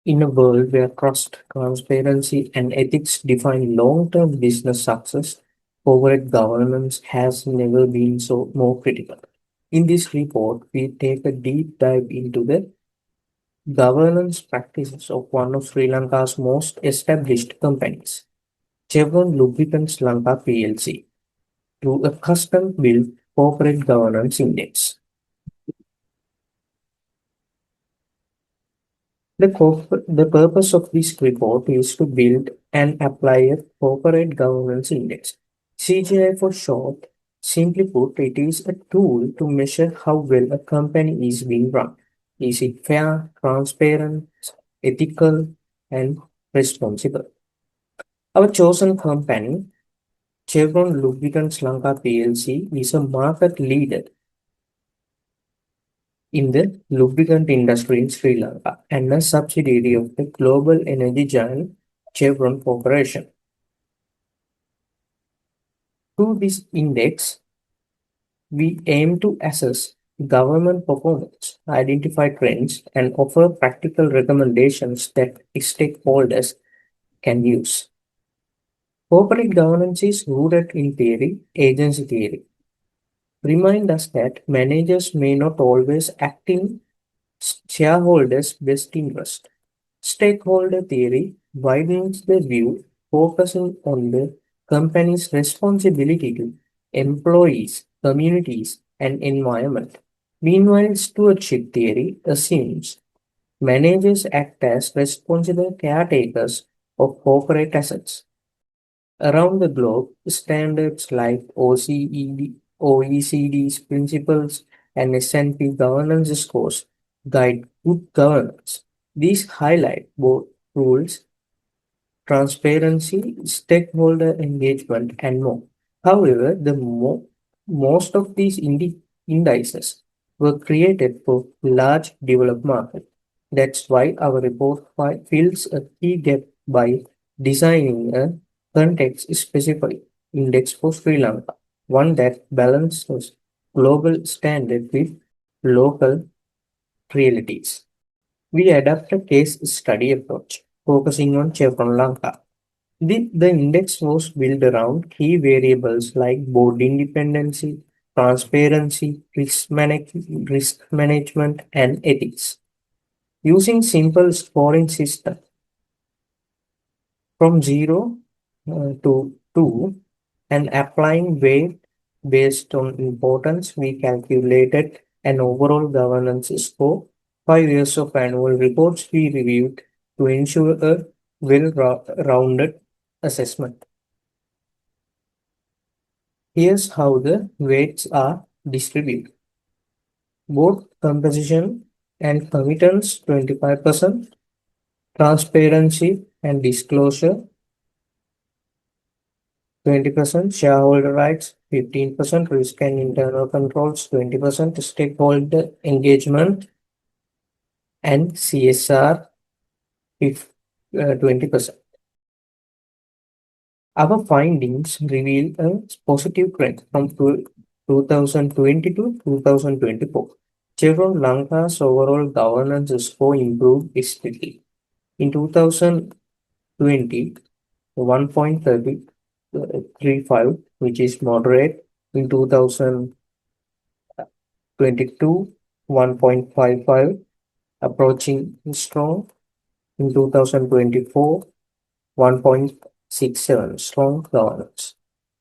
In a world where trust, transparency, and ethics define long-term business success, corporate governance has never been so more critical. In this report, we take a deep dive into the governance practices of one of Sri Lanka's most established companies, Chevron Lubricants Lanka PLC, through a custom-built corporate governance index. The purpose of this report is to build and apply a corporate governance index. CGI for short, simply put, it is a tool to measure how well a company is being run. Is it fair, transparent, ethical, and responsible? Our chosen company, Chevron Lubricants Lanka PLC, is a market leader in the lubricant industry in Sri Lanka and a subsidiary of the global energy giant Chevron Corporation. Through this index, we aim to assess government performance, identify trends, and offer practical recommendations that stakeholders can use. Corporate governance is rooted in theory, agency theory. Remind us that managers may not always act in shareholders' best interest. Stakeholder theory widens the view, focusing on the company's responsibility to employees, communities, and environment. Meanwhile, stewardship theory assumes managers act as responsible caretakers of corporate assets. Around the globe, standards like OECD's principles and S&P governance scores guide good governance. These highlight both rules, transparency, stakeholder engagement, and more. However, most of these indices were created for large developed markets. That's why our report fills a key gap by designing a context-specific index for Sri Lanka, one that balances global standard with local realities. We adopt a case study approach, focusing on Chevron Lanka. The index was built around key variables like board independency, transparency, risk management, and ethics. Using simple scoring system from 0 to 2 and applying weight based on importance, we calculated an overall governance score. 5 years of annual reports we reviewed to ensure a well-rounded assessment. Here's how the weights are distributed. Board composition and committance 25%, transparency and disclosure 20%, shareholder rights 15%, risk and internal controls 20%, stakeholder engagement and CSR 20%. Our findings reveal a positive trend from 2020 to 2024. Chevron Lanka's overall governance score improved steadily. In 2020, 1.35, which is moderate. In 2022, 1.55, approaching strong. In 2024, 1.67, strong governance.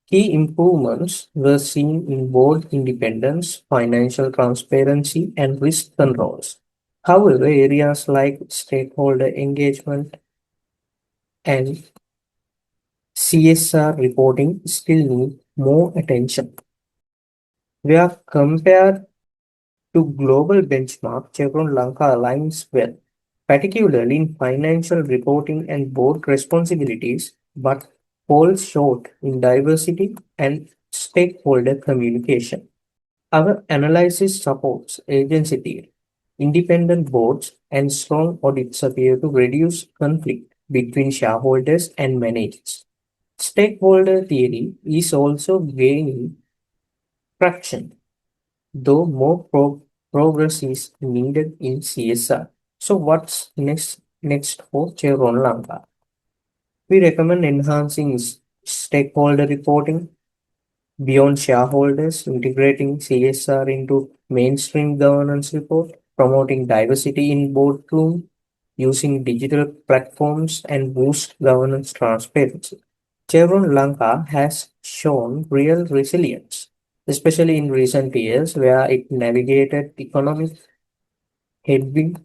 Key improvements were seen in board independence, financial transparency, and risk controls. However, areas like stakeholder engagement and CSR reporting still need more attention. Where compared to global benchmark, Chevron Lanka aligns well, particularly in financial reporting and board responsibilities, but falls short in diversity and stakeholder communication. Our analysis supports agency theory. Independent boards and strong audits appear to reduce conflict between shareholders and managers. Stakeholder theory is also gaining traction, though more progress is needed in CSR. So, what's next next for Chevron Lanka. We recommend enhancing stakeholder reporting beyond shareholders, integrating CSR into mainstream governance report, promoting diversity in boardroom, using digital platforms and boost governance transparency. Chevron Lanka has shown real resilience, especially in recent years where it navigated economic headwind,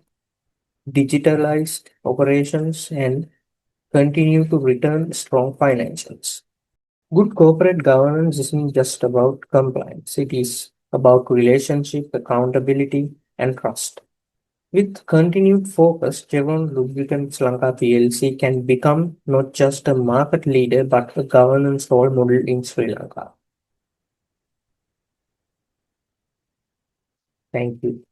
digitalized operations, and continue to return strong financials. Good corporate governance isn't just about compliance, it is about relationship, accountability, and trust. With continued focus, Chevron Lubricants Lanka PLC can become not just a market leader but a governance role model in Sri Lanka. Thank you.